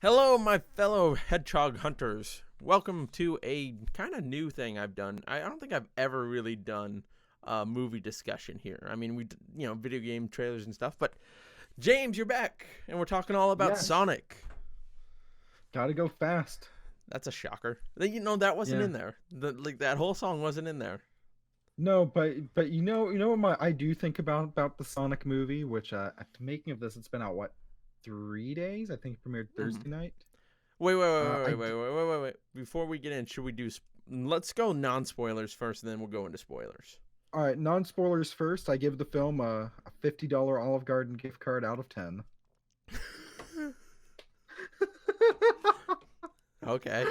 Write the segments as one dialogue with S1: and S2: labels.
S1: Hello, my fellow hedgehog hunters. Welcome to a kind of new thing I've done. I don't think I've ever really done a movie discussion here. I mean, video game trailers and stuff. But James, you're back, and we're talking all about
S2: Yes,
S1: Sonic.
S2: gotta go fast.
S1: That's a shocker. That wasn't
S2: Yeah.
S1: in there. That whole song wasn't in there.
S2: No, but you know what I do think about the Sonic movie, which after making of this, it's been out what 3 days? I think it premiered
S1: Mhm.
S2: Thursday night.
S1: Wait, wait,
S2: Uh,
S1: wait,
S2: I
S1: wait, wait,
S2: d-
S1: wait, wait, wait, wait. Before we get in, should we do? Let's go non-spoilers first, and then we'll go into spoilers.
S2: all right, non-spoilers first. I give the film a $50 Olive Garden gift card out of 10.
S1: Okay.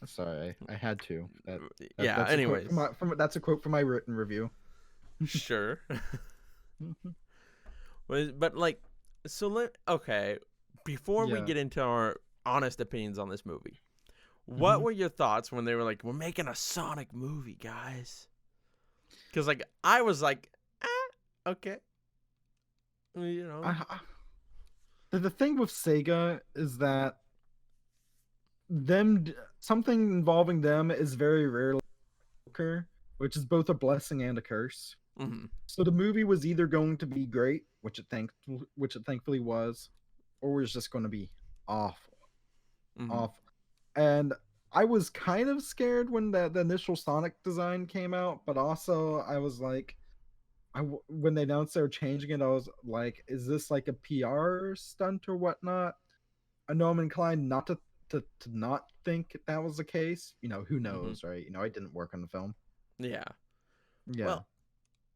S2: Sorry, I had to.
S1: Yeah.
S2: That's a quote
S1: Anyways,
S2: that's a quote from my written review.
S1: sure. But like, okay. Before we
S2: Yeah.
S1: get into our honest opinions on this movie, what
S2: hmm
S1: were your thoughts when they were like, "We're making a Sonic movie, guys"? Because like I was like, okay, you know,
S2: I, the thing with Sega is that something involving them is very rarely occur, which is both a blessing and a curse.
S1: mm-hmm,
S2: So the movie was either going to be great, which it thankfully was, or was just going to be awful,
S1: mm-hmm.
S2: awful. And I was kind of scared when the initial Sonic design came out, but also I was like, when they announced they were changing it, I was like, is this like a PR stunt or whatnot? I know I'm inclined not to not think that was the case. Who
S1: Mm-hmm.
S2: knows, right? I didn't work on the film.
S1: Yeah.
S2: Yeah.
S1: Well,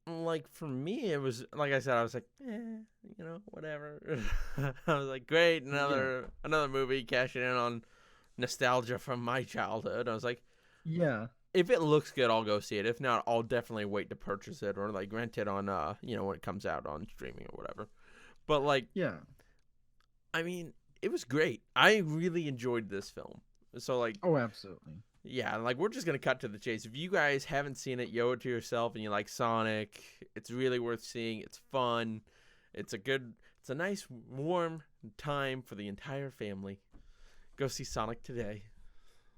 S1: like for me, it was like I said, I was like, whatever. I was like, great,
S2: Yeah.
S1: another movie cashing in on nostalgia from my childhood. I was like,
S2: Yeah.
S1: if it looks good, I'll go see it. If not, I'll definitely wait to purchase it or like rent it on when it comes out on streaming or whatever. But like,
S2: Yeah.
S1: I mean, it was great. I really enjoyed this film. So like,
S2: Oh, absolutely.
S1: yeah, like we're just gonna cut to the chase. If you guys haven't seen it, yo it to yourself, and you like Sonic, it's really worth seeing. It's fun. It's a nice warm time for the entire family. Go see Sonic today,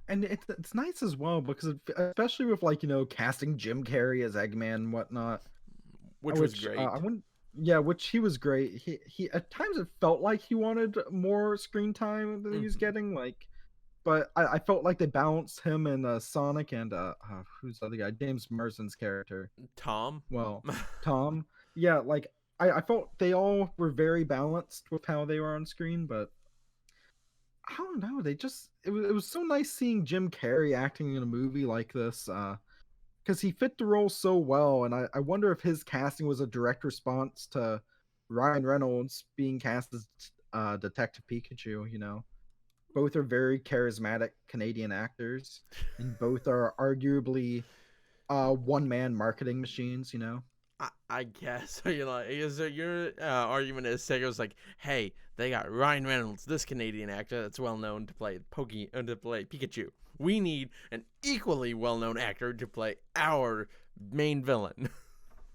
S2: And it's nice as well because especially with casting Jim Carrey as Eggman and whatnot,
S1: which was
S2: which I
S1: great.
S2: wouldn't. Yeah, which he was great. He at times it felt like he wanted more screen time than he was
S1: Mm-hmm.
S2: getting. But I felt like they balanced him and Sonic and who's the other guy? James Marsden's character.
S1: Tom.
S2: Well, Tom. Yeah, I felt they all were very balanced with how they were on screen, but I don't know. It was so nice seeing Jim Carrey acting in a movie like this, because he fit the role so well, and I wonder if his casting was a direct response to Ryan Reynolds being cast as Detective Pikachu. Both are very charismatic Canadian actors, and both are arguably one man marketing machines.
S1: I guess. So you're like, so your argument is Sega's like, hey, they got Ryan Reynolds, this Canadian actor that's well known to play to play Pikachu. We need an equally well known actor to play our main villain.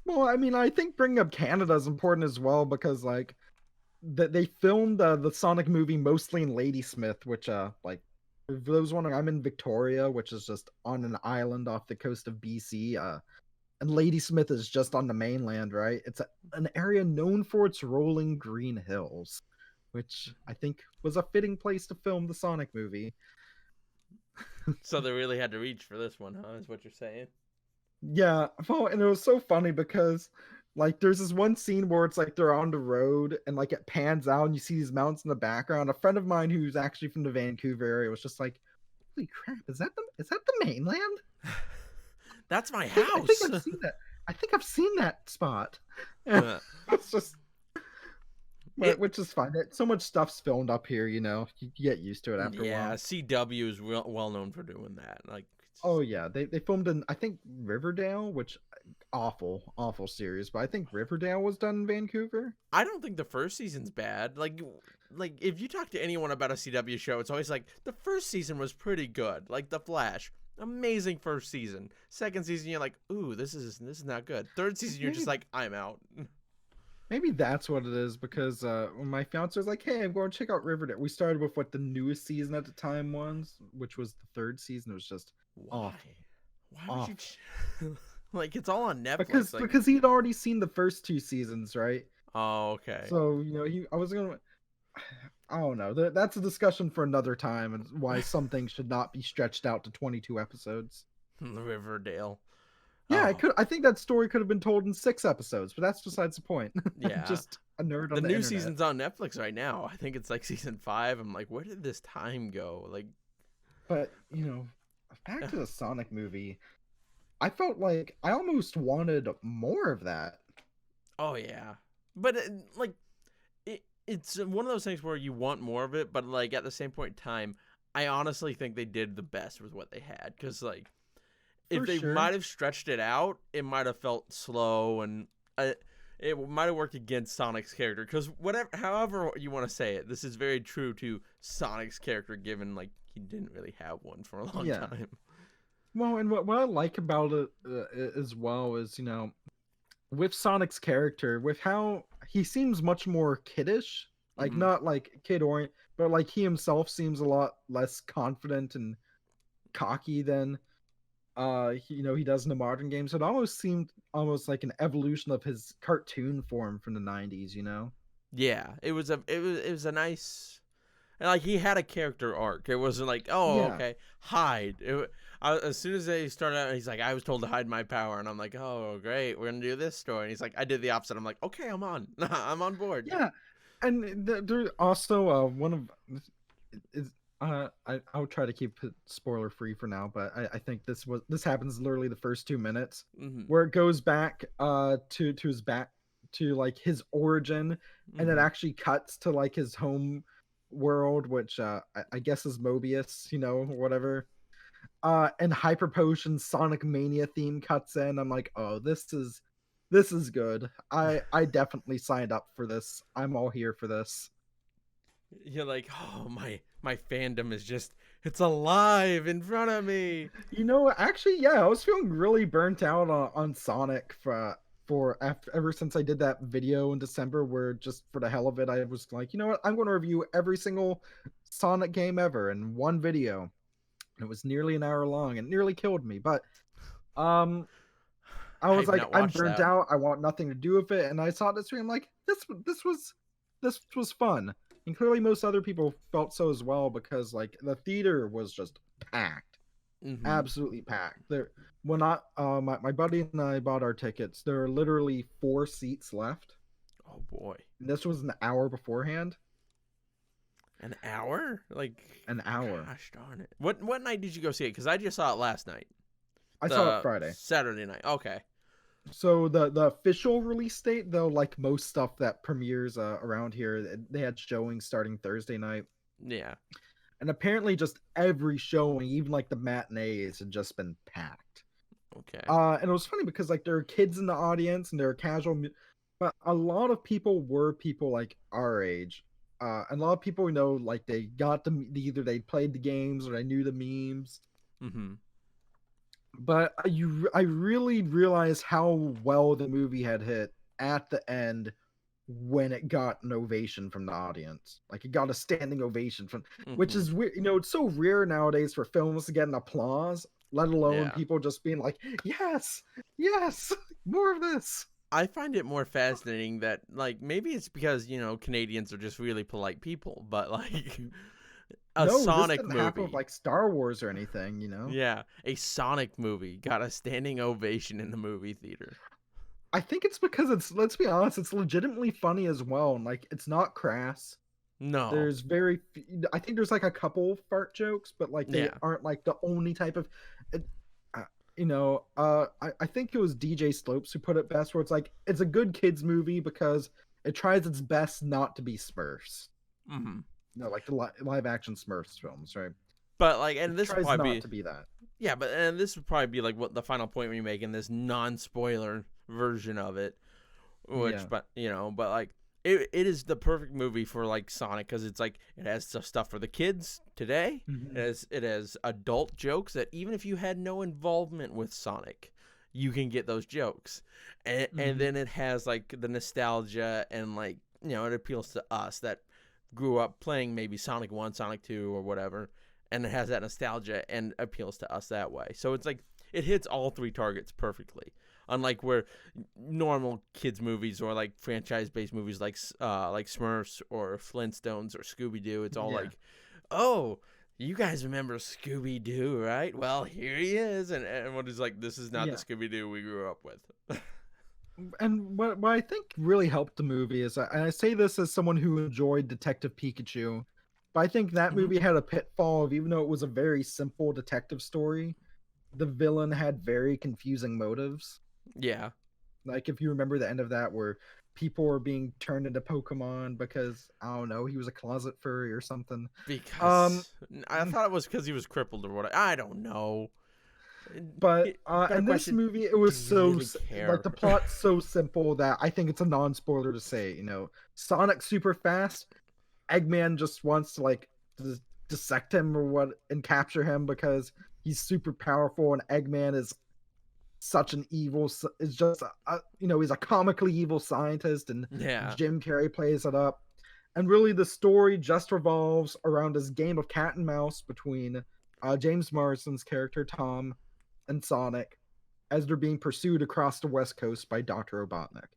S2: Well, I mean, I think bringing up Canada is important as well because that they filmed the Sonic movie mostly in Ladysmith, which for those wondering, I'm in Victoria, which is just on an island off the coast of BC. And Ladysmith is just on the mainland, right? It's an area known for its rolling green hills, which I think was a fitting place to film the Sonic movie.
S1: So they really had to reach for this one, huh? Is what you're saying?
S2: Yeah, well, and it was so funny because there's this one scene where it's like they're on the road and it pans out and you see these mountains in the background. A friend of mine who's actually from the Vancouver area was just like, "Holy crap, is that the mainland?
S1: That's my
S2: I think
S1: house.
S2: I've seen that. I think I've seen that spot." And it's just
S1: it
S2: which is fine. So much stuff's filmed up here, you get used to it after a
S1: Yeah,
S2: while.
S1: CW is well known for doing that. Like, it's
S2: Oh
S1: just,
S2: yeah, they filmed in I think Riverdale, which awful series, but I think Riverdale was done in Vancouver.
S1: I don't think the first season's bad. Like if you talk to anyone about a CW show, it's always like the first season was pretty good. Like The Flash, amazing first season. Second season, you're like, ooh, this is not good. Third season, you're just
S2: Maybe
S1: like, I'm out.
S2: Maybe that's what it is because when my fiance was like, "Hey, I'm going to check out Riverdale." We started with what the newest season at the time was, which was the third season. It was just
S1: Why?
S2: awful,
S1: Why would you?
S2: awful.
S1: Like it's all on
S2: Because
S1: Netflix. Like,
S2: because he'd already seen the first two seasons, right?
S1: oh, okay.
S2: So I was gonna. I don't know. That's a discussion for another time, and why some things should not be stretched out to 22 episodes.
S1: Riverdale.
S2: Yeah,
S1: Oh,
S2: I think that story could have been told in 6 episodes, but that's besides the point. I'm
S1: yeah.
S2: just a nerd
S1: The
S2: on the
S1: new
S2: internet.
S1: season's on Netflix right now. I think it's like season 5. I'm like, where did this time go? Like,
S2: But back to the Sonic movie. I felt like I almost wanted more of that.
S1: oh yeah. But like, it's one of those things where you want more of it, but like at the same point in time, I honestly think they did the best with what they had. Because like, if
S2: For
S1: they
S2: sure.
S1: might have stretched it out, it might have felt slow and it might have worked against Sonic's character. Because whatever, however you want to say it, this is very true to Sonic's character, given like he didn't really have one for a long
S2: Yeah.
S1: time.
S2: Well, and what I like about it as well is, with Sonic's character, with how he seems much more kiddish, like
S1: Hmm.
S2: not like kid orient, but like he himself seems a lot less confident and cocky than he does in the modern games. It almost seemed almost like an evolution of his cartoon form from the 90s.
S1: Yeah, it was a nice. And like he had a character arc. It wasn't like, oh,
S2: Yeah.
S1: okay, hide. As soon as they started out, he's like, I was told to hide my power, and I'm like, oh, great, we're gonna do this story. And he's like, I did the opposite. I'm like, okay, I'm on. I'm on board.
S2: Yeah. And there also one of is I'll try to keep it spoiler free for now, but I think this happens literally the first 2 minutes
S1: Hmm.
S2: where it goes back to his back to like his origin, and it
S1: Hmm.
S2: actually cuts to like his home world, which I guess is Mobius, whatever. And Hyper Potion Sonic Mania theme cuts in. I'm like, oh, this is good. I definitely signed up for this. I'm all here for this.
S1: You're like, oh, my fandom is just, it's alive in front of me.
S2: Actually, yeah, I was feeling really burnt out on Sonic for after ever since I did that video in December where just for the hell of it I was like, you know what, I'm going to review every single Sonic game ever in one video. It was nearly an hour long and nearly killed me, but um I was
S1: I've
S2: like,
S1: not
S2: I'm
S1: watched
S2: burnt
S1: that.
S2: out. I want nothing to do with it. And I saw this stream, like, this was fun. And clearly most other people felt so as well because like the theater was just packed,
S1: Hmm.
S2: absolutely packed. There when I my buddy and I bought our tickets, there were literally 4 seats left.
S1: Oh boy,
S2: And this was an hour beforehand.
S1: an hour? Like,
S2: An hour.
S1: gosh darn it. What night did you go see it? Because I just saw it last night.
S2: I saw it
S1: The
S2: Friday.
S1: Saturday night. Okay.
S2: So the official release date, though, like most stuff that premieres around here, they had showings starting Thursday night.
S1: Yeah.
S2: And apparently just every showing, even like the matinees, had just been packed.
S1: Okay.
S2: And it was funny because like there are kids in the audience and there are but a lot of people were people like our age. And a lot of people like they got either they played the games or they knew the memes.
S1: Mm-hmm.
S2: But I really realized how well the movie had hit at the end when it got an ovation from the audience. Like it got a standing ovation which
S1: Mm-hmm.
S2: is weird. It's so rare nowadays for films to get an applause, let alone
S1: Yeah.
S2: people just being like, yes, yes, more of this.
S1: I find it more fascinating that like maybe it's because Canadians are just really polite people, but like a
S2: No, this
S1: Sonic
S2: didn't happen with
S1: movie.
S2: like Star Wars or anything.
S1: Yeah, a Sonic movie got a standing ovation in the movie theater.
S2: I think it's because let's be honest, it's legitimately funny as well. And like, it's not crass.
S1: No.
S2: There's I think there's like a couple fart jokes, but like they
S1: Yeah.
S2: aren't like the only type of it- I think it was DJ Slopes who put it best where it's like it's a good kids movie because it tries its best not to be Smurfs.
S1: Mm-hmm.
S2: Like the live action Smurfs films, right?
S1: But like,
S2: It
S1: and this would
S2: tries
S1: probably
S2: not
S1: be
S2: to be that.
S1: yeah, but and this would probably be like what the final point we make in this non-spoiler version of it,
S2: Yeah.
S1: which but like it is the perfect movie for like Sonic because it's like it has stuff for the kids today.
S2: Mhm.
S1: It has adult jokes that even if you had no involvement with Sonic, you can get those jokes. And then it has like the nostalgia and like, it appeals to us that grew up playing maybe Sonic 1, Sonic 2 or whatever, and it has that nostalgia and appeals to us that way. So it's like it hits all three targets perfectly. Unlike where normal kids movies or like franchise-based movies like Smurfs or Flintstones or Scooby-Doo, it's all like, "Oh, you guys remember Scooby-Doo, right? Well, here he is." And everyone is like, "This is not the Scooby-Doo we grew up with."
S2: And what I think really helped the movie is, and I say this as someone who enjoyed Detective Pikachu, but I think that movie had a pitfall of, even though it was a very simple detective story, the villain had very confusing motives.
S1: Yeah.
S2: Like, if you remember the end of that, where people were being turned into Pokemon because, I don't know, he was a closet furry or something.
S1: Because I thought it was because he was crippled or what. I don't know.
S2: But in this movie, it was so like the plot's so simple that I think it's a non-spoiler to say, Sonic super fast, Eggman just wants to like dissect him or what and capture him because he's super powerful, and Eggman is such an evil, is just he's a comically evil scientist, and Jim Carrey plays it up. And really the story just revolves around this game of cat and mouse between James Marsden's character Tom and Sonic as they're being pursued across the West Coast by Dr. Robotnik.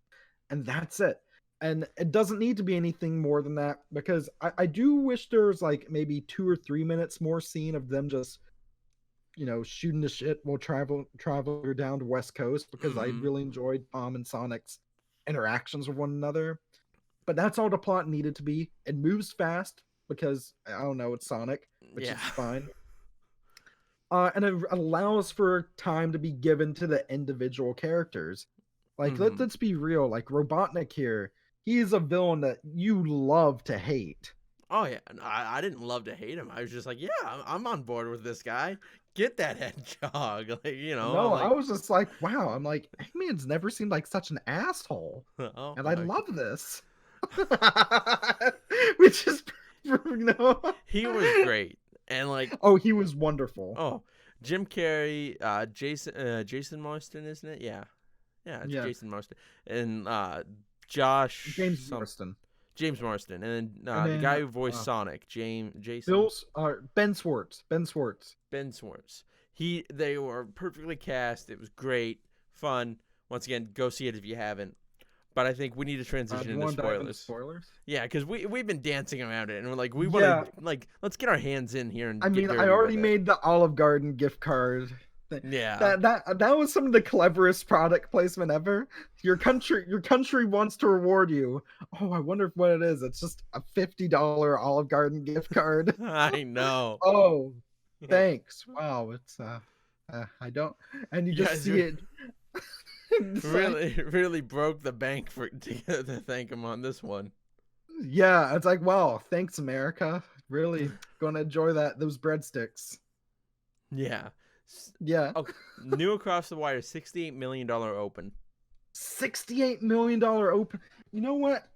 S2: And that's it. And it doesn't need to be anything more than that, because I do wish there was like maybe 2 or 3 minutes more scene of them just, shooting the shit while traveling down the West Coast, because I really enjoyed Tom and Sonic's interactions with one another. But that's all the plot needed to be. It moves fast because, I don't know, it's Sonic, which is fine. And it allows for time to be given to the individual characters. Like, let's be real. Like, Robotnik here, he's a villain that you love to hate.
S1: Oh, yeah. I didn't love to hate him. I was just like, yeah, I'm on board with this guy. Get that hedgehog. Like,
S2: No, I was just like, wow. I'm like, Eggman's never seemed like such an asshole. And I love this. Which is,
S1: He was great. And like,
S2: he was wonderful.
S1: Oh, Jim Carrey, Jason Marsden, isn't it? Yeah, it's Jason Marsden, and
S2: James Marsden,
S1: and then the guy who voiced Sonic, Jason
S2: Ben Schwartz.
S1: They were perfectly cast. It was great, fun. Once again, go see it if you haven't. But I think we need to transition into spoilers. Yeah, because we've been dancing around it, and we're like, we want to let's get our hands in here and.
S2: I mean, I already made the Olive Garden gift card.
S1: Yeah,
S2: that was some of the cleverest product placement ever. Your country wants to reward you. Oh, I wonder what it is. It's just a $50 Olive Garden gift card.
S1: I know.
S2: Oh, thanks. Wow, it's I don't, and you just see it.
S1: really broke the bank to thank him on this one.
S2: Yeah, it's like, wow, thanks America. Really gonna enjoy those breadsticks.
S1: Yeah.
S2: Okay.
S1: New across the wire, $68 million open.
S2: $68 million open. You know what?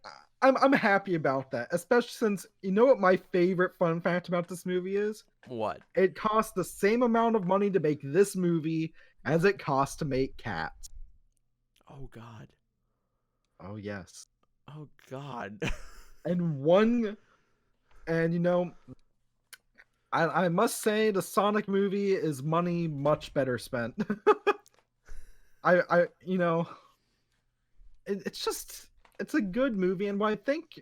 S2: I'm happy about that, especially since, you know what my favorite fun fact about this movie is?
S1: What?
S2: It cost the same amount of money to make this movie as it cost to make Cats.
S1: Oh God.
S2: Oh yes.
S1: Oh God.
S2: And I must say the Sonic movie is money much better spent. It's a good movie, and what I think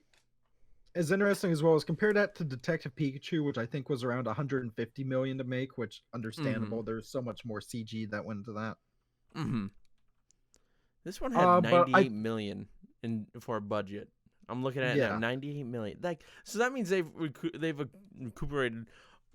S2: is interesting as well is compare that to Detective Pikachu, which I think was around 150 million to make, which understandable. There's so much more CG that went into that.
S1: This one had 98 million for a budget. I'm looking at it now, 98 million. Like, so that means they've recuperated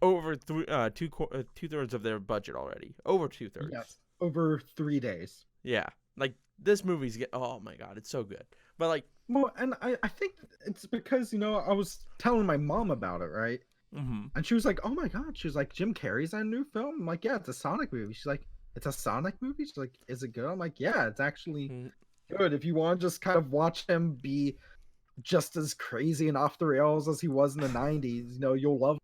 S1: over two-thirds of their budget already. Over 2/3.
S2: Yes, over 3 days.
S1: Yeah, like this movie's oh my God, it's so good. But like,
S2: well, and I think it's because I was telling my mom about it, right? And she was like, "Oh my God!" She was like, "Jim Carrey's in a new film." I'm like, "Yeah, it's a Sonic movie." She's like, "It's a Sonic movie?" She's like, "Is it good?" I'm like, "Yeah, it's actually good. If you want to just kind of watch him be just as crazy and off the rails as he was in the 90s, you'll love it."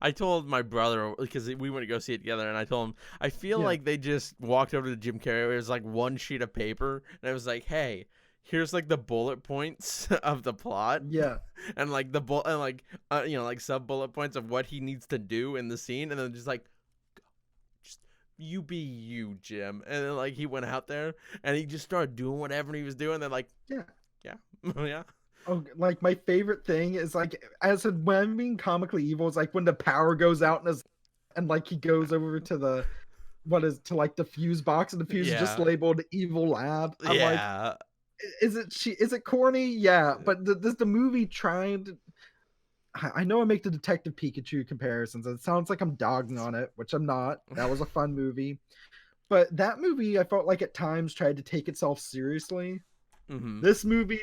S1: I told my brother because we went to go see it together, and I told him I feel
S2: Yeah,
S1: like they just walked over to Jim Carrey. It was like one sheet of paper, and I was like, "Hey, here's like the bullet points of the plot,
S2: yeah.
S1: and like and like like sub bullet points of what he needs to do in the scene, and then just like just you be you, Jim." And then like he went out there and he just started doing whatever he was doing. Then like,
S2: Yeah.
S1: yeah, yeah,
S2: Oh, like my favorite thing is like when I'm being comically evil is like when the power goes out and like he goes over to the what is to like the fuse box and the fuse is just
S1: yeah,
S2: labeled evil lab. I'm like,
S1: yeah.
S2: is it corny? Yeah, but the movie trying to I know I make the Detective Pikachu comparisons. It sounds like I'm dogging on it, which I'm not. That was a fun movie. But that movie I felt like at times tried to take itself seriously.
S1: Mm-hmm.
S2: This movie,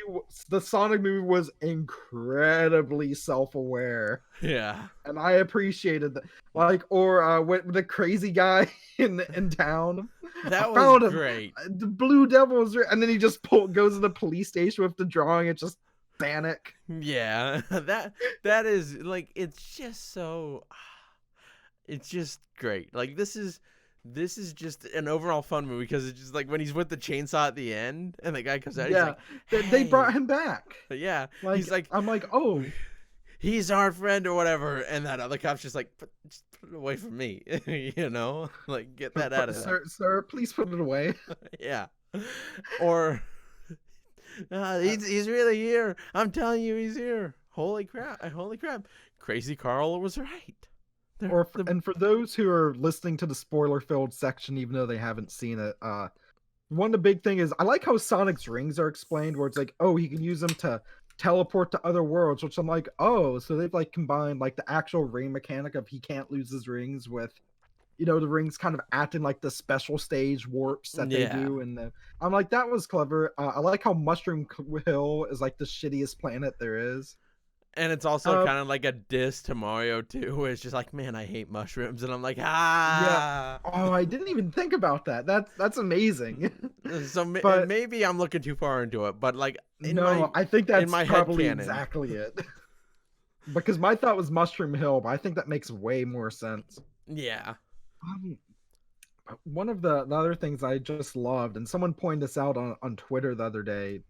S2: the Sonic movie, was incredibly self-aware,
S1: Yeah.
S2: and I appreciated that. Like, or with the crazy guy in town, I
S1: That was
S2: found him.
S1: great.
S2: The Blue Devils, and then he just goes to the police station with the drawing. It's just panic.
S1: Yeah. That is like it's just so it's just great. Like this is just an overall fun movie because it's just like when he's with the chainsaw at the end and the guy comes out, he's
S2: Yeah,
S1: like,
S2: they
S1: "Hey."
S2: brought him back.
S1: But yeah,
S2: Like,
S1: he's like,
S2: I'm like, oh,
S1: he's our friend or whatever, and that other cop's just like, just put it away from me, like get that out of there.
S2: sir, please put it away.
S1: Yeah, or he's really here. I'm telling you, he's here. Holy crap! Holy crap! Crazy Carl was right.
S2: And for those who are listening to the spoiler-filled section, even though they haven't seen it, one of the big thing is I like how Sonic's rings are explained, where it's like, oh, he can use them to teleport to other worlds, which I'm like, oh, so they've like combined like the actual ring mechanic of he can't lose his rings with, the rings kind of acting like the special stage warps that they
S1: Yeah.
S2: do, and I'm like, that was clever. I like how Mushroom Hill is like the shittiest planet there is.
S1: And it's also
S2: Uh,
S1: kind of like a diss to Mario too, where it's just like, man, I hate mushrooms, and I'm like,
S2: yeah.
S1: ah.
S2: Oh, I didn't even think about that. That's amazing.
S1: So
S2: But
S1: maybe I'm looking too far into it, but like
S2: no, I think
S1: in
S2: that's
S1: my head
S2: probably
S1: canon,
S2: exactly it. Because my thought was Mushroom Hill, but I think that makes way more sense.
S1: yeah.
S2: Um, one of the other things I just loved, and someone pointed this out on Twitter the other day.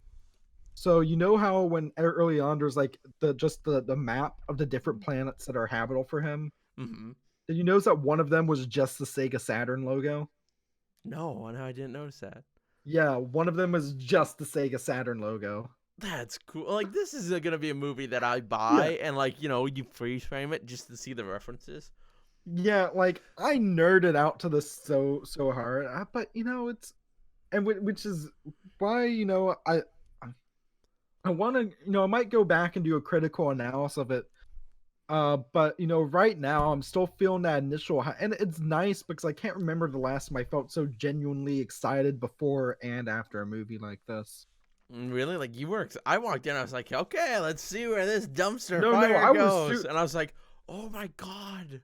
S2: So you know how when early on there's like the map of the different planets that are habitable for him.
S1: Hmm.
S2: Did you notice that one of them was just the Sega Saturn logo?
S1: No, I didn't notice that.
S2: Yeah, one of them was just the Sega Saturn logo.
S1: That's cool. Like this is gonna be a movie that I
S2: Yeah,
S1: buy, and like you freeze frame it just to see the references.
S2: yeah, like I nerded out to this so hard, but it's which is why I want to I might go back and do a critical analysis of it. But right now I'm still feeling that initial high, and it's nice because I can't remember the last time I felt so genuinely excited before and after a movie like this.
S1: Really? Like you worked? I walked in, I was like, okay, let's see where this dumpster
S2: No,
S1: fire
S2: I was
S1: goes, and I was like, oh my god,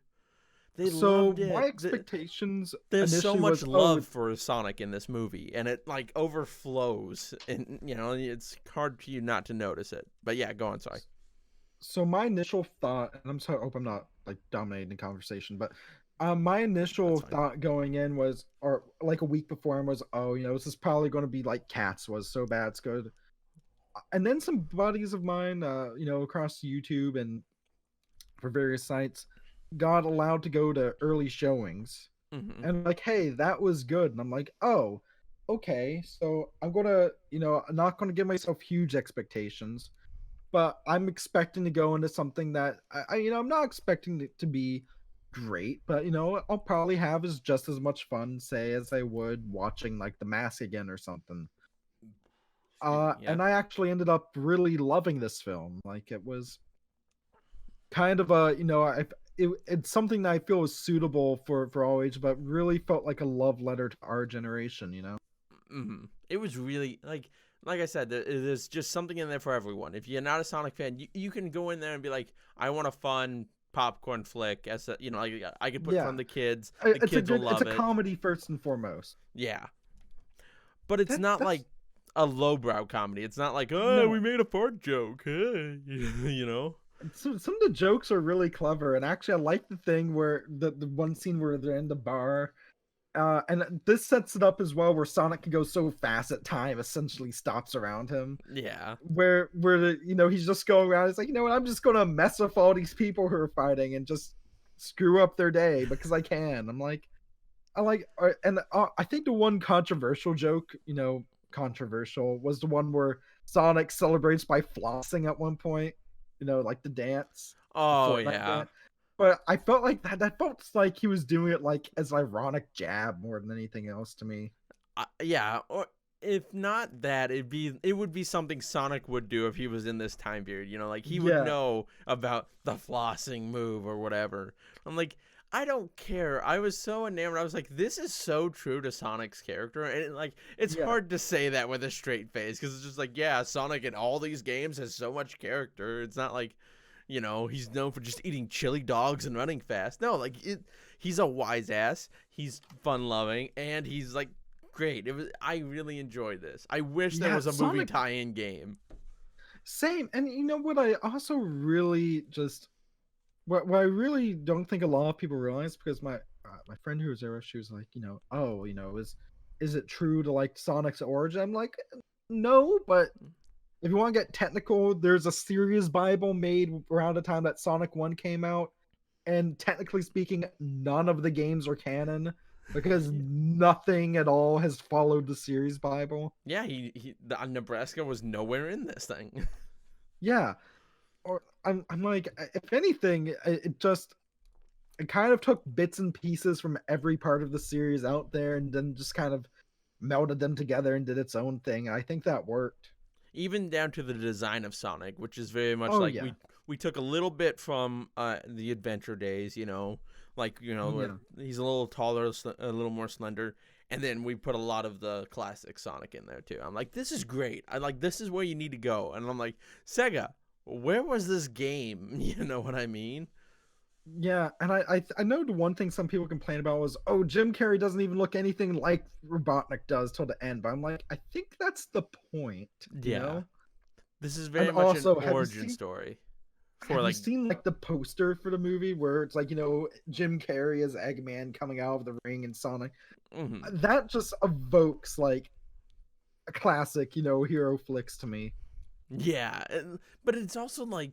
S1: they
S2: so
S1: loved
S2: my
S1: it.
S2: expectations
S1: There's so
S2: initially
S1: much
S2: was,
S1: love for Sonic in this movie, and it like overflows, and it's hard for you not to notice it. But yeah, go on. Sorry.
S2: so my initial thought, and I'm sorry, I hope I'm not like dominating the conversation, but my initial
S1: That's fine.
S2: thought going in was, or like a week before, was, oh, this is probably going to be like Cats was, so bad it's good. And then some buddies of mine, across YouTube and for various sites, got allowed to go to early showings,
S1: Hmm.
S2: and like, hey, that was good, and I'm like, oh, okay, so I'm gonna, I'm not gonna give myself huge expectations, but I'm expecting to go into something that I'm not expecting it to be great, but I'll probably have as just as much fun, say, as I would watching like The Mask again or something.
S1: Excuse me. Yeah.
S2: And I actually ended up really loving this film. Like, it was kind of a, it's something that I feel is suitable for all age, but really felt like a love letter to our generation.
S1: Hmm. It was really like I said, there's just something in there for everyone. If you're not a Sonic fan, you can go in there and be like, I want a fun popcorn flick. As a, like I could put
S2: Yeah,
S1: from the kids. The
S2: it's a
S1: kids will
S2: good, it's
S1: love
S2: a
S1: it.
S2: comedy first and foremost.
S1: Yeah, but it's not
S2: That's
S1: like a lowbrow comedy. It's not like, oh, we
S2: no.
S1: made a fart joke. Hey.
S2: some of the jokes are really clever, and actually, I like the thing where the one scene where they're in the bar. And this sets it up as well, where Sonic can go so fast that time essentially stops around him.
S1: Yeah.
S2: Where he's just going around. It's like, what? I'm just gonna mess with all these people who are fighting and just screw up their day because I can. I'm like, and I think the one controversial joke, controversial, was the one where Sonic celebrates by flossing at one point. Like the dance, the
S1: Oh
S2: Fortnite
S1: yeah.
S2: dance. But I felt like that felt like he was doing it like as ironic jab more than anything else to me.
S1: Yeah, or if not that, it would be something Sonic would do if he was in this time period. Like he would
S2: Yeah,
S1: know about the flossing move or whatever. I'm like, I don't care. I was so enamored. I was like, this is so true to Sonic's character, and like it's
S2: yeah,
S1: hard to say that with a straight face because it's just like, yeah, Sonic in all these games has so much character. It's not like, he's known for just eating chili dogs and running fast. No, like he's a wise ass. He's fun loving, and he's like great. I really enjoyed this. I wish there
S2: yeah.
S1: was a movie
S2: Sonic,
S1: tie-in game.
S2: same. And you know what? I also really just what I really don't think a lot of people realize, because my friend who was there, she was like, oh, is it true to like Sonic's origin? I'm like, no, but if you want to get technical, there's a series Bible made around the time that Sonic 1 came out. And technically speaking, none of the games are canon because nothing at all has followed the series Bible.
S1: Yeah, Nebraska was nowhere in this thing.
S2: Yeah. Or I'm like, if anything, it kind of took bits and pieces from every part of the series out there and then just kind of melded them together and did its own thing. I think that worked.
S1: Even down to the design of Sonic, which is very much
S2: Oh
S1: like
S2: yeah.
S1: we took a little bit from the Adventure days, like
S2: Yeah.
S1: he's a little taller, a little more slender, and then we put a lot of the classic Sonic in there too. I'm like, this is great. I like this is where you need to go, and I'm like, Sega, where was this game? You know what I mean?
S2: Yeah, and I know the one thing some people complain about was, oh, Jim Carrey doesn't even look anything like Robotnik does till the end. But I'm like, I think that's the point, you
S1: Yeah,
S2: know?
S1: this is
S2: And
S1: very much an
S2: also,
S1: origin story for
S2: have you
S1: like.
S2: seen like the poster for the movie where it's like, Jim Carrey as Eggman coming out of the ring and Sonic?
S1: Mhm.
S2: That just evokes like a classic, hero flicks to me.
S1: Yeah, but it's also like,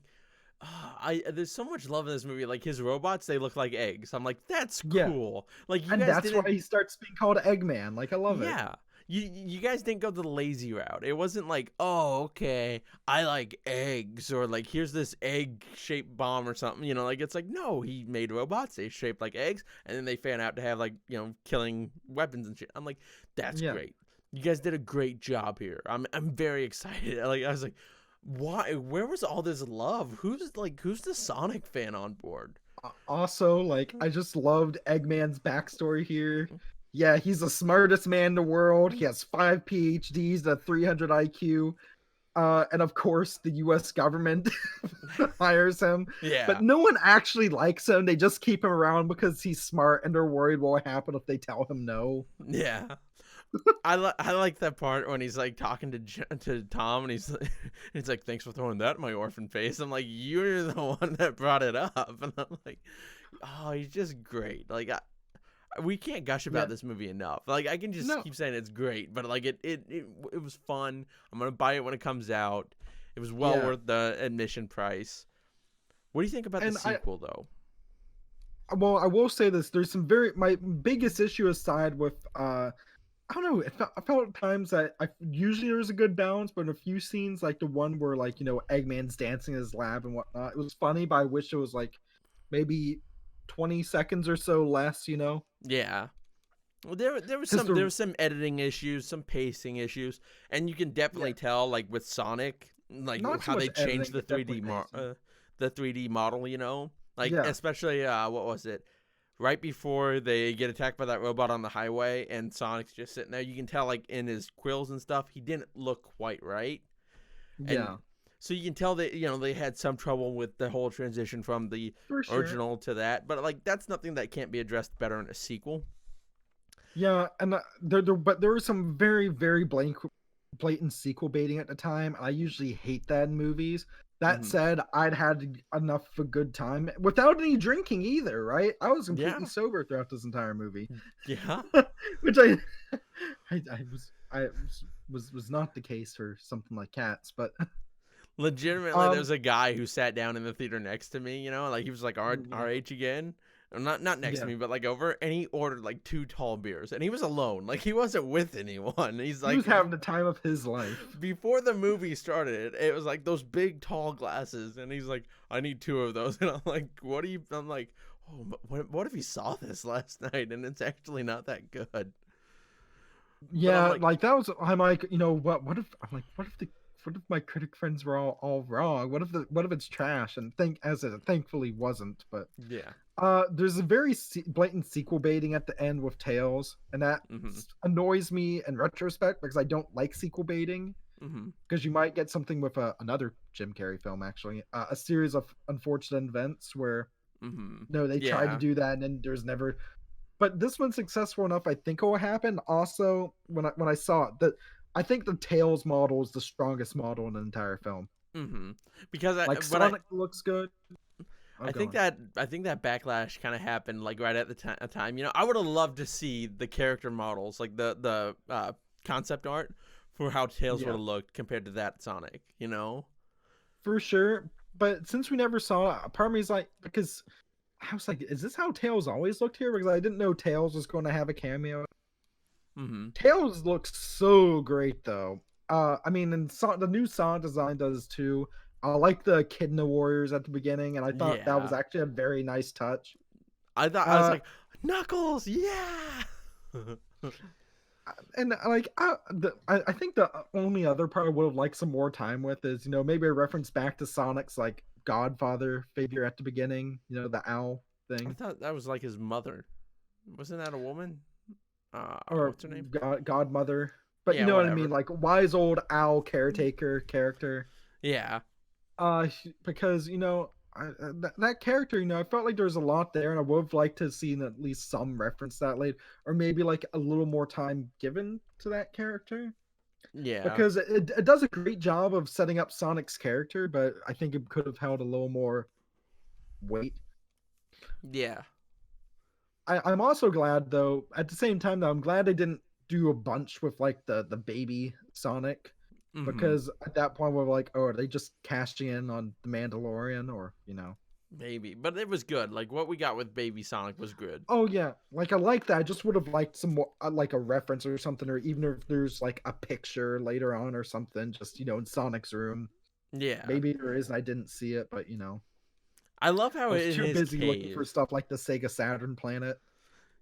S1: I there's so much love in this movie. Like his robots, they look like eggs. I'm like, that's
S2: Yeah.
S1: cool. Like you
S2: And
S1: guys
S2: that's why
S1: didn't.
S2: he starts being called Eggman. Like, I love it.
S1: Yeah, you guys didn't go the lazy route. It wasn't like, oh, okay, I like eggs, or like here's this egg shaped bomb or something. Like it's like, no, he made robots. They shaped like eggs, and then they fan out to have like killing weapons and shit. I'm like, that's
S2: Yeah.
S1: great. You guys did a great job here. I'm very excited. Like I was like, why? Where was all this love? Who's the Sonic fan on board?
S2: Also, like, I just loved Eggman's backstory here. Yeah, he's the smartest man in the world. He has 5 PhDs, a 300 IQ. And of course, the US government hires him. But
S1: Yeah,
S2: no one actually likes him. They just keep him around because he's smart and they're worried what will happen if they tell him no.
S1: yeah. I like that part when he's like talking to Tom and he's like, thanks for throwing that in my orphan face. I'm like, you're the one that brought it up, and I'm like, oh, he's just great. Like we can't gush
S2: Yeah.
S1: about this movie enough. Like I can just
S2: No.
S1: keep saying it's great, but like it was fun. I'm gonna buy it when it comes out. It was well
S2: Yeah.
S1: worth the admission price. What do you think about the
S2: And
S1: sequel though?
S2: I will say this. There's some my biggest issue aside with I don't know. I felt at times that usually there's a good balance, but in a few scenes, like the one where like Eggman's dancing in his lab and whatnot, it was funny. But I wish it was like maybe 20 seconds or so less.
S1: Yeah. Well, there was
S2: Because
S1: there
S2: the
S1: was some editing issues, some pacing issues, and you can definitely
S2: yeah,
S1: tell like with Sonic, like
S2: not so
S1: how they
S2: much
S1: changed
S2: editing,
S1: the
S2: but definitely pacing.
S1: the 3D model. Like
S2: Yeah,
S1: especially what was it? Right before they get attacked by that robot on the highway, and Sonic's just sitting there. You can tell like in his quills and stuff, he didn't look quite right, and
S2: yeah,
S1: so you can tell that they had some trouble with the whole transition from the
S2: for sure.
S1: original to that. But like that's nothing that can't be addressed better in a sequel.
S2: Yeah, and but there was some very, very blatant sequel baiting at the time. I usually hate that in movies. That
S1: Hmm.
S2: said, I'd had enough of a good time without any drinking either, right? I was completely
S1: Yeah.
S2: sober throughout this entire movie.
S1: Yeah.
S2: Which I was not the case for something like Cats, but
S1: Legitimately,
S2: um
S1: there's a guy who sat down in the theater next to me, like he was like our
S2: yeah,
S1: age again. Or not next to
S2: yeah,
S1: me, but like over, and he ordered like two tall beers, and he was alone, like he wasn't with anyone. He's
S2: he was
S1: like,
S2: having the time of his life.
S1: before the movie started, it was like those big tall glasses, and he's like, I need two of those, and I'm like, what do you? I'm like, oh, what if he saw this last night, and it's actually not that good? But I'm
S2: Yeah,
S1: like,
S2: like that was. I'm like, what if I'm like, what if my critic friends were all wrong? What if it's trash? And it thankfully wasn't, but
S1: yeah,
S2: there's a very blatant sequel baiting at the end with Tails, and that
S1: mm-hmm,
S2: annoys me in retrospect because I don't like sequel baiting.
S1: mm-hmm,
S2: Because you might get something with another Jim Carrey film, actually, a series of unfortunate events where
S1: mm-hmm,
S2: no, they tried to
S1: yeah,
S2: do that and then there's never. But this one's successful enough. I think it will happen. Also, when I saw it, that I think the Tails model is the strongest model in the entire film.
S1: mm-hmm, because I
S2: Like
S1: what I
S2: Sonic looks good. Oh,
S1: I
S2: go
S1: think
S2: on.
S1: that I think that backlash kind of happened like right at the time. I would have loved to see the character models, like the concept art for how Tails would
S2: Yeah,
S1: have looked compared to that Sonic.
S2: for sure. But since we never saw it, part of me is like, because I was like, is this how Tails always looked here? Because I didn't know Tails was going to have a cameo.
S1: Mm-hmm.
S2: Tails looks so great though. I mean, and the new Sonic design does too. I like the Echidna Warriors at the beginning, and I thought that was
S1: Yeah,
S2: actually a very nice touch.
S1: I was
S2: Uh,
S1: like Knuckles, yeah.
S2: and like I think the only other part I would have liked some more time with is maybe a reference back to Sonic's like Godfather figure at the beginning. The owl
S1: I
S2: thing,
S1: thought that was like his mother. Wasn't that a woman?
S2: or
S1: What's her name?
S2: Godmother. But you
S1: Yeah,
S2: know what I mean,
S1: whatever.
S2: like wise old owl caretaker character.
S1: Yeah.
S2: Because that character, I felt like there was a lot there, and I would have liked to have seen at least some reference to that late, or maybe like a little more time given to that character.
S1: Yeah.
S2: Because it does a great job of setting up Sonic's character, but I think it could have held a little more weight.
S1: Yeah.
S2: I'm also glad though, at the same time though, I'm glad they didn't do a bunch with like the baby Sonic.
S1: Mm-hmm.
S2: Because at that point we're like, oh, are they just cashing in on the Mandalorian, or.
S1: Maybe, but it was good. Like what we got with Baby Sonic was good.
S2: Oh yeah, like I like that. I just would have liked some more, like a reference or something, or even if there's like a picture later on or something, just in Sonic's room.
S1: Yeah.
S2: Maybe there is, and I didn't see it, but
S1: I love how
S2: I was
S1: in
S2: too
S1: his
S2: busy looking for
S1: cave.
S2: stuff like the Sega Saturn planet.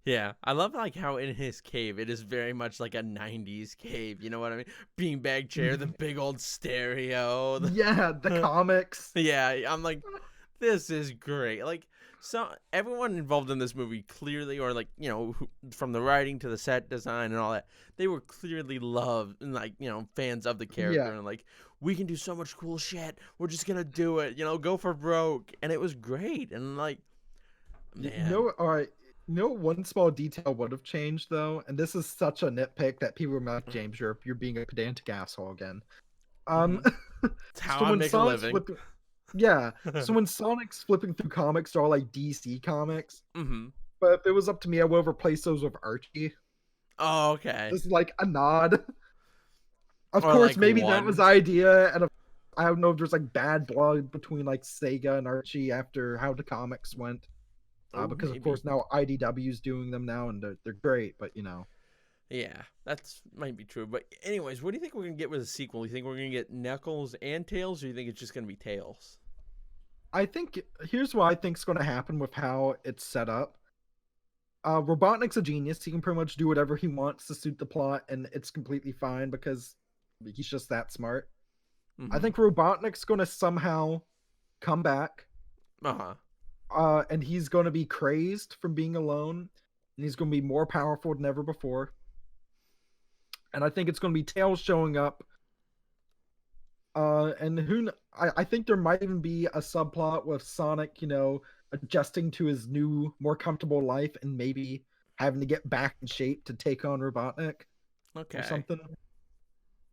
S1: Yeah, I love like how in his cave it is very much like a '90s cave. You know what I mean? Beanbag chair, the
S2: Mhm.
S1: big old stereo.
S2: Yeah, the comics.
S1: Yeah, I'm like, this is great. Like, so everyone involved in this movie clearly, or like from the writing to the set design and all that, they were clearly loved and like fans of the character
S2: Yeah,
S1: and like we can do so much cool shit. We're just gonna do it. Go for broke, and it was great. And like, man,
S2: all right. One small detail would have changed though, and this is such a nitpick that people are like, James, you're being a pedantic asshole again. Um,
S1: mm-hmm. It's how
S2: so
S1: I
S2: when
S1: make a
S2: Sonic's
S1: living.
S2: flipping, yeah, so when Sonic's flipping through comics, they're all like DC comics.
S1: Mm-hmm.
S2: But if it was up to me, I would have replaced those with Archie.
S1: Oh, okay.
S2: This is like a nod. Of
S1: Or
S2: course,
S1: like
S2: maybe that was
S1: one.
S2: the idea, and I don't know if there's like bad blood between like Sega and Archie after how the comics went.
S1: Oh,
S2: Because of
S1: maybe.
S2: course now IDW's doing them now, and they're great. But
S1: Yeah, that's might be true. But anyways, what do you think we're gonna get with a sequel? You think we're gonna get Knuckles and Tails, or you think it's just gonna be Tails?
S2: I think here's what I think's going to happen with how it's set up. Robotnik's a genius. He can pretty much do whatever he wants to suit the plot, and it's completely fine because he's just that smart. I
S1: Mm-hmm.
S2: think Robotnik's going to somehow come back,
S1: Uh-huh.
S2: and he's going to be crazed from being alone, and he's going to be more powerful than ever before. And I think it's going to be Tails showing up. And I think there might even be a subplot with Sonic, adjusting to his new, more comfortable life, and maybe having to get back in shape to take on Robotnik or
S1: Okay.
S2: something.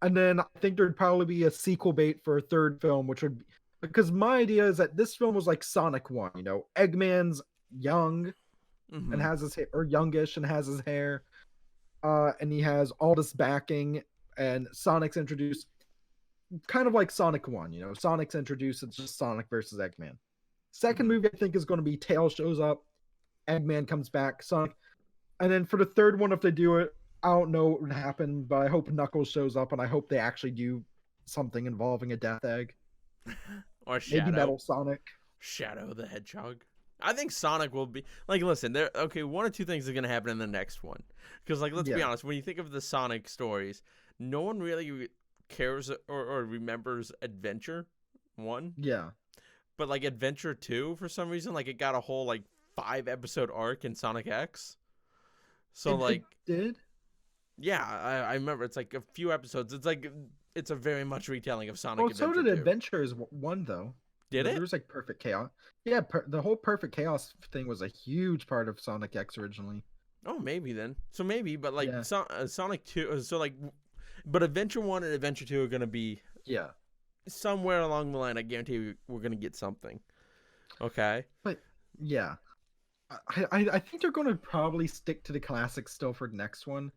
S2: And then I think there'd probably be a sequel bait for a third film, which would Because my idea is that this film was like Sonic 1, Eggman's young and
S1: Mm-hmm.
S2: has his hair, or youngish and has his hair, and he has all this backing, and Sonic's introduced kind of like Sonic 1, Sonic's introduced, it's just Sonic versus Eggman. Second
S1: Mm-hmm.
S2: movie I think is going to be Tails shows up, Eggman comes back, Sonic, and then for the third one, if they do it, I don't know what would happen, but I hope Knuckles shows up, and I hope they actually do something involving a Death Egg.
S1: Or
S2: Maybe
S1: Shadow.
S2: Metal Sonic.
S1: Shadow the Hedgehog. I think Sonic will be like. Listen, there. Okay, one or two things are gonna happen in the next one. Because like, let's be
S2: Yeah,
S1: honest. When you think of the Sonic stories, no one really cares or remembers Adventure 1,
S2: yeah.
S1: but like Adventure 2, for some reason, like it got a whole like 5 episode arc in Sonic X. So
S2: It
S1: like,
S2: did.
S1: yeah, I remember it's like a few episodes. It's like it's a very much retelling of Sonic
S2: Well, so
S1: Adventure
S2: did
S1: 2.
S2: Adventures one though.
S1: Did
S2: There
S1: it?
S2: was like Perfect Chaos. Yeah, the whole Perfect Chaos thing was a huge part of Sonic X originally.
S1: Oh, maybe then. So maybe, but like
S2: Yeah,
S1: Sonic 2. So like, but Adventure 1 and Adventure 2 are gonna be
S2: yeah.
S1: somewhere along the line. I guarantee you, we're gonna get something. Okay.
S2: But yeah, I think they're going to probably stick to the classics still for the next one.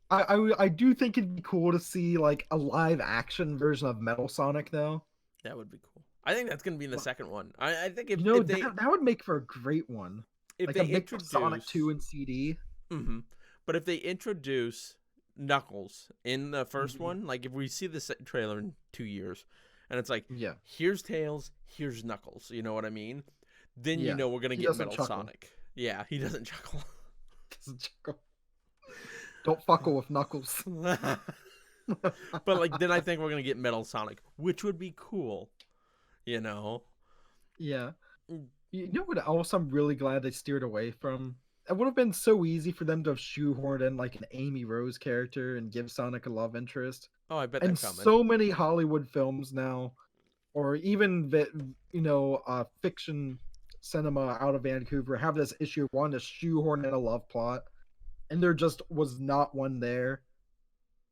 S2: I do think it'd be cool to see like a live action version of Metal Sonic though.
S1: That would be cool. I think that's gonna be in the
S2: But,
S1: second one. I think
S2: that would make for a great one,
S1: if
S2: like a
S1: they
S2: mix of Sonic
S1: introduce
S2: 2 and CD.
S1: hmm but if they introduce Knuckles in the first
S2: Mhm.
S1: one, like if we see this trailer in 2 years, and it's like,
S2: Yeah,
S1: here's Tails, here's Knuckles. You know what I mean? Then you
S2: yeah.
S1: know we're gonna
S2: He
S1: get
S2: doesn't
S1: Metal
S2: chuckle.
S1: Sonic. Yeah, he doesn't chuckle.
S2: Doesn't chuckle. Don't fuckle with Knuckles.
S1: But like then I think we're gonna get Metal Sonic, which would be cool, you know.
S2: Yeah.
S1: Mm.
S2: You know what else I'm really glad they steered away from? It would have been so easy for them to have shoehorned in like an Amy Rose character and give Sonic a love interest.
S1: Oh, I bet they're
S2: And
S1: coming.
S2: so many Hollywood films now, or even fiction cinema out of Vancouver have this issue of wanting to shoehorn in a love plot, and there just was not one there.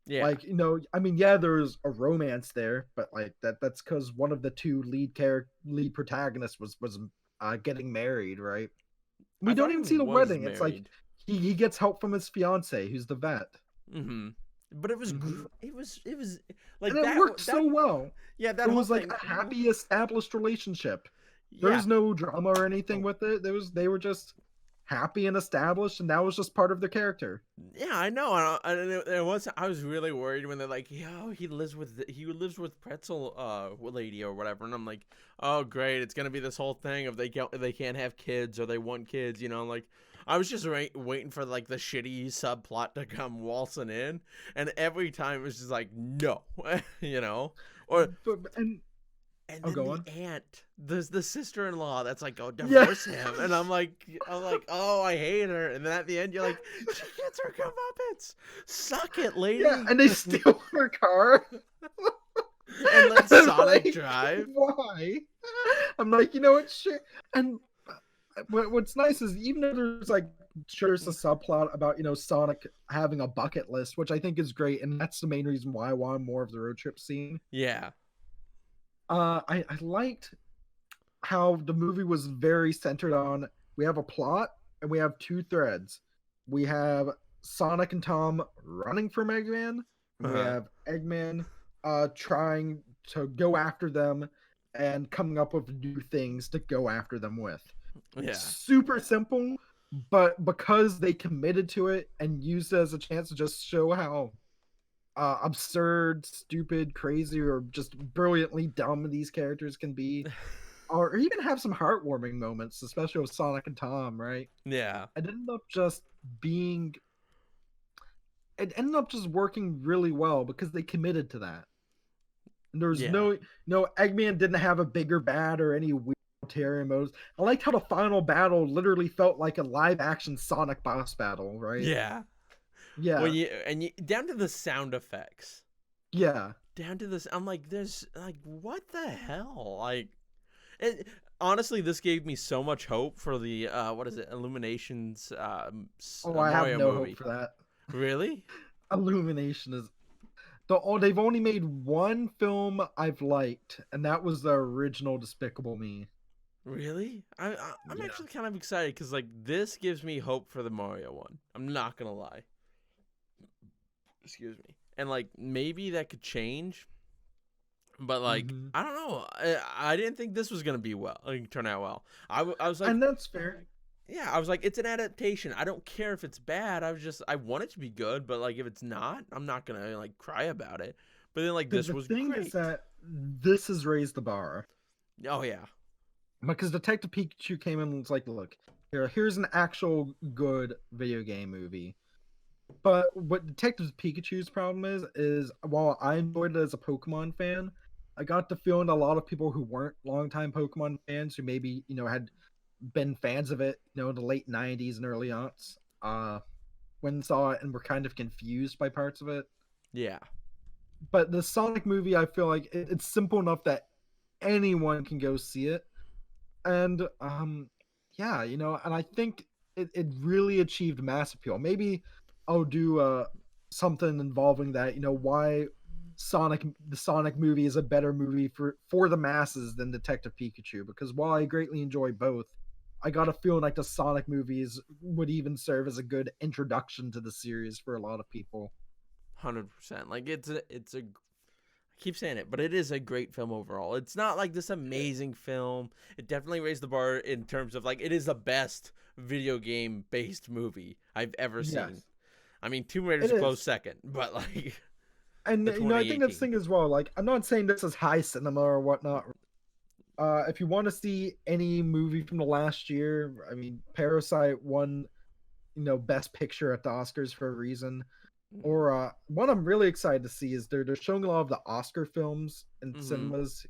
S1: Yeah,
S2: Like, I mean, yeah, there's a romance there, but like that's because one of the two lead protagonists was getting married, right? We
S1: I
S2: don't
S1: thought he
S2: even see the
S1: was
S2: wedding. It's like
S1: married.
S2: he gets help from his fiance, who's the vet.
S1: Mm-hmm. But it was
S2: Hmm.
S1: it was like
S2: And it
S1: that
S2: worked
S1: that
S2: so well.
S1: yeah,
S2: It
S1: that whole
S2: was like
S1: thing.
S2: a happy established relationship. There
S1: Yeah.
S2: was no drama or anything
S1: Oh,
S2: with it. They were just happy and established, and that was just part of their character.
S1: yeah, I know. And it was. I was really worried when they're like, "Yo, he lives with Pretzel lady or whatever," and I'm like, "Oh, great! It's gonna be this whole thing of they can't have kids or they want kids." Like I was just waiting for like the shitty subplot to come waltzing in, and every time it was just like, no, or
S2: And
S1: and
S2: oh,
S1: then
S2: go
S1: the
S2: on.
S1: aunt, the sister-in-law that's like, "Oh,
S2: Yeah.
S1: divorce him," and I'm like, "Oh, I hate her." And then at the end, you're like, "She gets her comeuppance. Suck it,
S2: Yeah,
S1: lady."
S2: and they steal her car.
S1: And let
S2: I'm
S1: Sonic
S2: like,
S1: drive.
S2: why? I'm like, what shit? And what's nice is even though there's like sure there's a subplot about Sonic having a bucket list, which I think is great, and that's the main reason why I want more of the road trip scene.
S1: Yeah.
S2: I liked how the movie was very centered on we have a plot and we have two threads. We have Sonic and Tom running from Eggman, and we
S1: Uh-huh.
S2: have Eggman trying to go after them and coming up with new things to go after them with.
S1: Yeah.
S2: Super simple, but because they committed to it and used it as a chance to just show how absurd, stupid, crazy, or just brilliantly dumb these characters can be, or even have some heartwarming moments, especially with Sonic and Tom, right?
S1: Yeah.
S2: It ended up just being, it ended up just working really well because they committed to that. And there's
S1: Yeah.
S2: no Eggman didn't have a bigger bad or any weird ulterior motives. I liked how the final battle literally felt like a live action Sonic boss battle, right?
S1: Yeah. Well,
S2: Yeah,
S1: down to the sound effects.
S2: yeah.
S1: Down to this, I'm like, there's like, what the hell? Like, and honestly, this gave me so much hope for the what is it, Illuminations
S2: Oh, I have
S1: Mario
S2: no
S1: movie.
S2: hope for that.
S1: Really?
S2: Illumination is they've only made one film I've liked, and that was the original Despicable Me.
S1: Really? I'm
S2: Yeah.
S1: actually kind of excited because like this gives me hope for the Mario one. I'm not gonna lie. Excuse me. And like maybe that could change, but like
S2: Hmm.
S1: I don't know. I didn't think this was gonna be turn out well. I was like,
S2: And that's fair.
S1: yeah, I was like, it's an adaptation. I don't care if it's bad. I want it to be good, but like if it's not, I'm not gonna like cry about it. But then like this
S2: The
S1: was
S2: thing is
S1: great.
S2: that this has raised the bar.
S1: Oh yeah.
S2: Because Detective Pikachu came in and was like, look, here's an actual good video game movie. But what Detective Pikachu's problem is while I enjoyed it as a Pokemon fan, I got the feeling a lot of people who weren't longtime Pokemon fans, who maybe, had been fans of it, in the late 90s and early aughts, when saw it and were kind of confused by parts of it.
S1: Yeah.
S2: But the Sonic movie, I feel like it's simple enough that anyone can go see it. And yeah, and I think it really achieved mass appeal. Maybe I'll do something involving that, why the Sonic movie is a better movie for the masses than Detective Pikachu, because while I greatly enjoy both, I got a feeling like the Sonic movies would even serve as a good introduction to the series for a lot of people.
S1: 100%. Like it's a I keep saying it, but it is a great film overall. It's not like this amazing film. It definitely raised the bar in terms of like it is the best video game based movie I've ever seen.
S2: Yes,
S1: I mean, Tomb Raider's
S2: it
S1: a close
S2: is.
S1: second, but like
S2: And
S1: the
S2: I think that's the
S1: 2018.
S2: thing as well. Like, I'm not saying this is high cinema or whatnot. If you want to see any movie from the last year, I mean, Parasite won, Best Picture at the Oscars for a reason.
S1: Mhm.
S2: Or one I'm really excited to see is they're showing a lot of the Oscar films in
S1: Mhm.
S2: cinemas.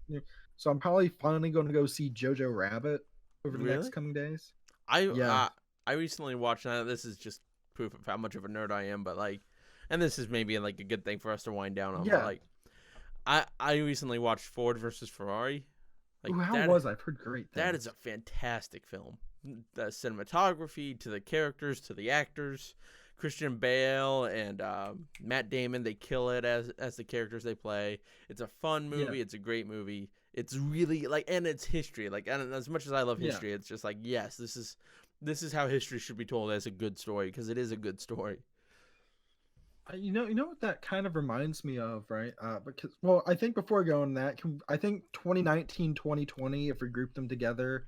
S2: So I'm probably finally going to go see Jojo Rabbit over the next
S1: Really?
S2: coming days.
S1: I
S2: Yeah,
S1: uh, I recently watched. Now this is just proof of how much of a nerd I am, but like, and this is maybe like a good thing for us to wind down on. But
S2: yeah.
S1: like, I recently watched Ford versus Ferrari. Like
S2: Ooh, how
S1: that
S2: was I? I've heard great
S1: that is a
S2: things.
S1: fantastic film. The cinematography to the characters to the actors, Christian Bale and Matt Damon, they kill it as the characters they play. It's a fun
S2: Yeah,
S1: movie. It's a great movie. It's really like, and it's history. Like, and as much as I love
S2: yeah.
S1: history, it's just like, yes, this is how history should be told as a good story because it is a good story.
S2: You know what that kind of reminds me of, right? Because well, I think before going that, I think 2019, 2020, if we group them together,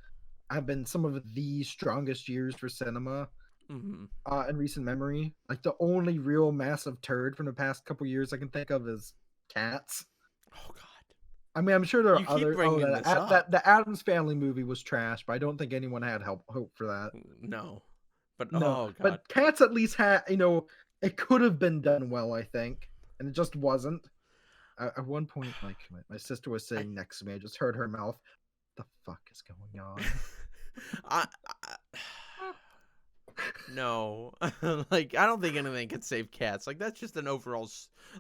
S2: have been some of the strongest years for cinema
S1: Hmm.
S2: in recent memory. Like the only real massive turd from the past couple years I can think of is Cats.
S1: Oh God,
S2: I mean, I'm sure there
S1: you
S2: are
S1: keep
S2: other. Oh,
S1: bringing this up.
S2: that the Adams Family movie was trash, but I don't think anyone had hope for that.
S1: No, but
S2: No,
S1: oh God,
S2: but Cats at least had, it could have been done well, I think, and it just wasn't. At one point, like my sister was
S1: I
S2: sitting next to me, I just heard her mouth. The fuck is going on?
S1: I no, like I don't think anything can save cats. Like that's just an overall.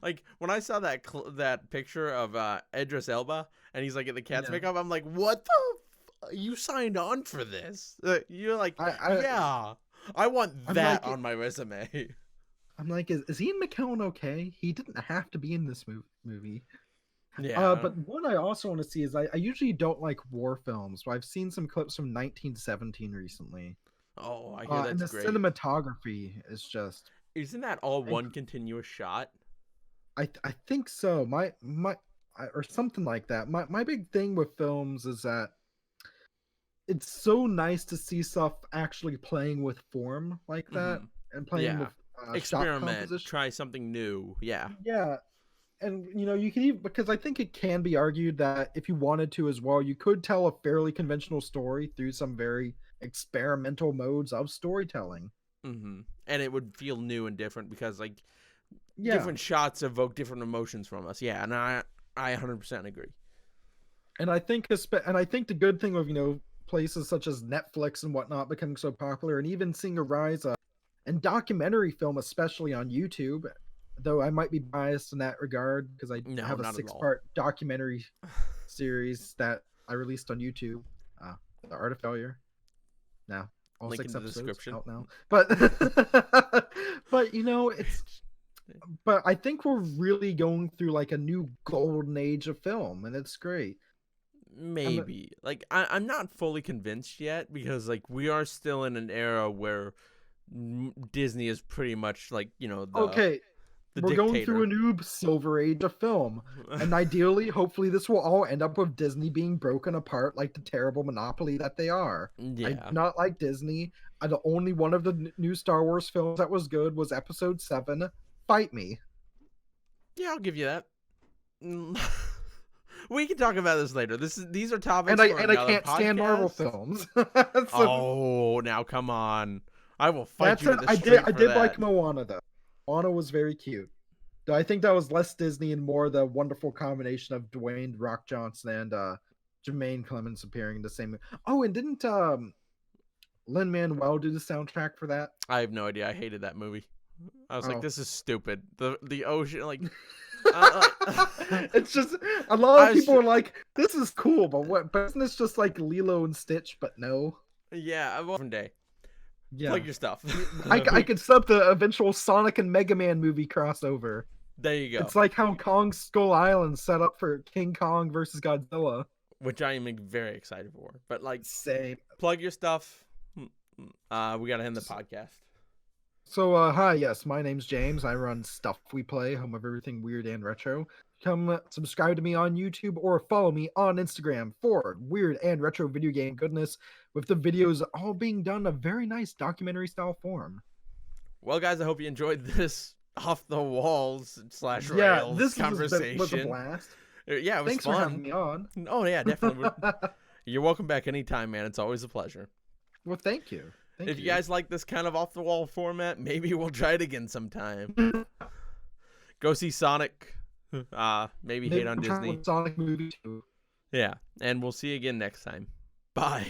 S1: Like when I saw that picture of Idris Elba and he's like in the cat's
S2: Yeah,
S1: makeup, I'm like, what the? You signed on for this? You're like,
S2: I, I
S1: yeah, I want
S2: I'm
S1: that
S2: like
S1: on my resume.
S2: is Ian McKellen okay? He didn't have to be in this movie.
S1: Yeah.
S2: But what I also want to see is I usually don't like war films, but I've seen some clips from 1917 recently.
S1: Oh, I hear
S2: And
S1: that's
S2: the
S1: great.
S2: cinematography is just
S1: Isn't that all
S2: inc-
S1: one continuous shot?
S2: I think so. Or something like that. My big thing with films is that it's so nice to see stuff actually playing with form like that
S1: Mm-hmm.
S2: and playing
S1: Yeah.
S2: with shot
S1: Experiment.
S2: composition.
S1: Try something new. Yeah.
S2: Yeah, and you can even, because I think it can be argued that if you wanted to as well, you could tell a fairly conventional story through some very experimental modes of storytelling.
S1: Mm-hmm. And it would feel new and different because like
S2: Yeah,
S1: different shots evoke different emotions from us. Yeah, and I 100% agree.
S2: and I think the good thing of places such as Netflix and whatnot becoming so popular, and even seeing a rise in documentary film, especially on YouTube. Though I might be biased in that regard because I
S1: No,
S2: have a
S1: not at all.
S2: six-part documentary series that I released on YouTube, uh, The Art of Failure. Now all
S1: Link
S2: six
S1: in the
S2: episodes
S1: description.
S2: out now, but but it's but I think we're really going through like a new golden age of film, and it's great. And
S1: Maybe. Like I'm not fully convinced yet because like we are still in an era where Disney is pretty much like,
S2: okay,
S1: the
S2: we're going through
S1: dictator.
S2: a new silver age of film, and ideally, hopefully, this will all end up with Disney being broken apart like the terrible monopoly that they are. I do
S1: Yeah.
S2: not like Disney. The only one of the new Star Wars films that was good was Episode 7. Fight me.
S1: Yeah, I'll give you that. We can talk about this later. These are topics
S2: And I
S1: for
S2: and I
S1: another
S2: can't stand Marvel
S1: podcast.
S2: films. So
S1: Oh, now come on. I will fight
S2: that's
S1: you
S2: it.
S1: to the
S2: I did
S1: street
S2: I
S1: for
S2: did like
S1: that.
S2: Moana though. Moana was very cute. Though I think that was less Disney and more the wonderful combination of Dwayne Rock Johnson and Jermaine Clements appearing in the same. Oh, and didn't Lin-Manuel do the soundtrack for that?
S1: I have no idea. I hated that movie. I was like,
S2: Oh.
S1: this is stupid. The ocean, like,
S2: It's just a lot
S1: I
S2: of
S1: was,
S2: people are like, "This is cool," but what? But isn't this just like Lilo and Stitch? But no.
S1: yeah, a different day.
S2: Yeah,
S1: Plug your stuff.
S2: I could sub the eventual Sonic and Mega Man movie crossover.
S1: There you go.
S2: It's like how Kong Skull Island set up for King Kong versus Godzilla.
S1: Which I am very excited for. But like,
S2: Same.
S1: plug your stuff. We gotta end the podcast.
S2: So, hi, yes, my name's James. I run Stuff We Play, home of everything weird and retro. Come subscribe to me on YouTube or follow me on Instagram for weird and retro video game goodness, with the videos all being done in a very nice documentary style form.
S1: Well, guys, I hope you enjoyed this off the walls /
S2: Yeah,
S1: rails
S2: this
S1: conversation.
S2: was a blast.
S1: Yeah, it was
S2: Thanks
S1: fun.
S2: for having me on.
S1: Oh yeah, definitely. You're welcome back anytime, man. It's always a pleasure.
S2: Well, thank you.
S1: If you guys like this kind of off the wall format, maybe we'll try it again sometime. Go see Sonic. Maybe hate on
S2: we're trying
S1: Disney.
S2: with Sonic movie too.
S1: Yeah, and we'll see you again next time. Bye.